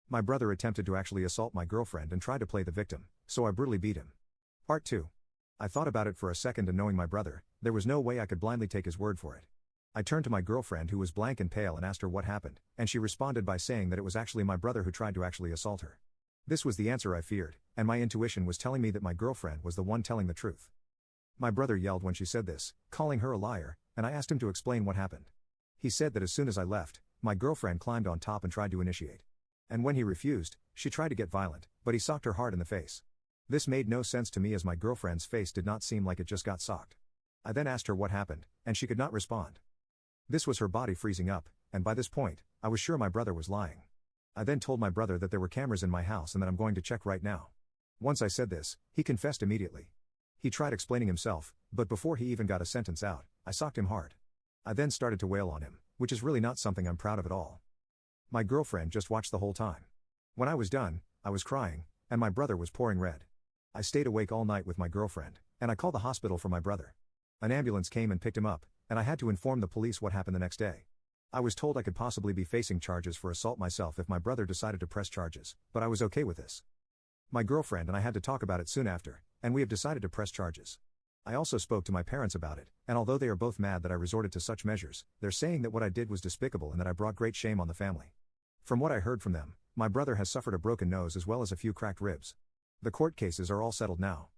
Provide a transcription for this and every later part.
My brother attempted to actually assault my girlfriend and tried to play the victim, so I brutally beat him. Part 2. I thought about it for a second, and knowing my brother, there was no way I could blindly take his word for it. I turned to my girlfriend, who was blank and pale, and asked her what happened, and she responded by saying that it was actually my brother who tried to actually assault her. This was the answer I feared, and my intuition was telling me that my girlfriend was the one telling the truth. My brother yelled when she said this, calling her a liar, and I asked him to explain what happened. He said that as soon as I left, my girlfriend climbed on top and tried to initiate. And when he refused, she tried to get violent, but he socked her hard in the face. This made no sense to me, as my girlfriend's face did not seem like it just got socked. I then asked her what happened, and she could not respond. This was her body freezing up, and by this point, I was sure my brother was lying. I then told my brother that there were cameras in my house and that I'm going to check right now. Once I said this, he confessed immediately. He tried explaining himself, but before he even got a sentence out, I socked him hard. I then started to wail on him, which is really not something I'm proud of at all. My girlfriend just watched the whole time. When I was done, I was crying, and my brother was pouring red. I stayed awake all night with my girlfriend, and I called the hospital for my brother. An ambulance came and picked him up, and I had to inform the police what happened the next day. I was told I could possibly be facing charges for assault myself if my brother decided to press charges, but I was okay with this. My girlfriend and I had to talk about it soon after, and we have decided to press charges. I also spoke to my parents about it, and although they are both mad that I resorted to such measures, they're saying that what I did was despicable and that I brought great shame on the family. From what I heard from them, my brother has suffered a broken nose as well as a few cracked ribs. The court cases are all settled now.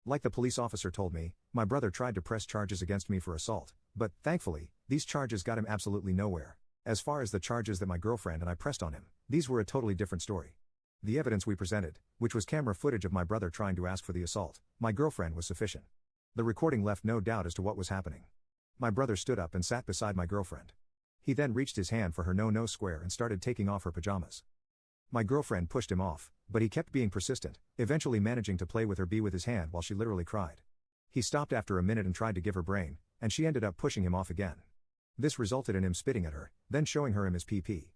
Like the police officer told me, my brother tried to press charges against me for assault, but, thankfully, these charges got him absolutely nowhere. As far as the charges that my girlfriend and I pressed on him, these were a totally different story. The evidence we presented, which was camera footage of my brother trying to ask for the assault, my girlfriend, was sufficient. The recording left no doubt as to what was happening. My brother stood up and sat beside my girlfriend. He then reached his hand for her no square and started taking off her pajamas. My girlfriend pushed him off, but he kept being persistent, eventually managing to play with her with his hand while she literally cried. He stopped after a minute and tried to give her brain, and she ended up pushing him off again. This resulted in him spitting at her, then showing her his PP.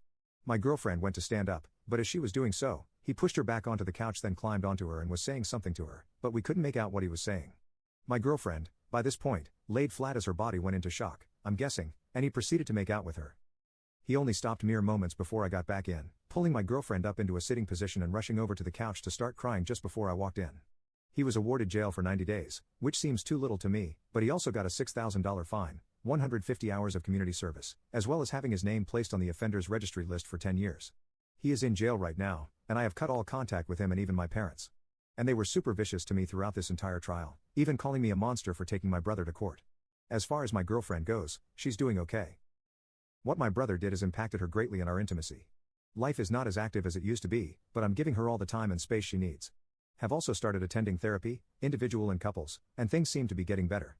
My girlfriend went to stand up, but as she was doing so, he pushed her back onto the couch, then climbed onto her and was saying something to her, but we couldn't make out what he was saying. My girlfriend, by this point, laid flat as her body went into shock, I'm guessing, and he proceeded to make out with her. He only stopped mere moments before I got back in, pulling my girlfriend up into a sitting position and rushing over to the couch to start crying just before I walked in. He was awarded jail for 90 days, which seems too little to me, but he also got a $6,000 fine, 150 hours of community service, as well as having his name placed on the offenders registry list for 10 years. He is in jail right now, and I have cut all contact with him and even my parents. And they were super vicious to me throughout this entire trial, even calling me a monster for taking my brother to court. As far as my girlfriend goes, she's doing okay. What my brother did has impacted her greatly in our intimacy. Life is not as active as it used to be, but I'm giving her all the time and space she needs. Have also started attending therapy, individual and couples, and things seem to be getting better.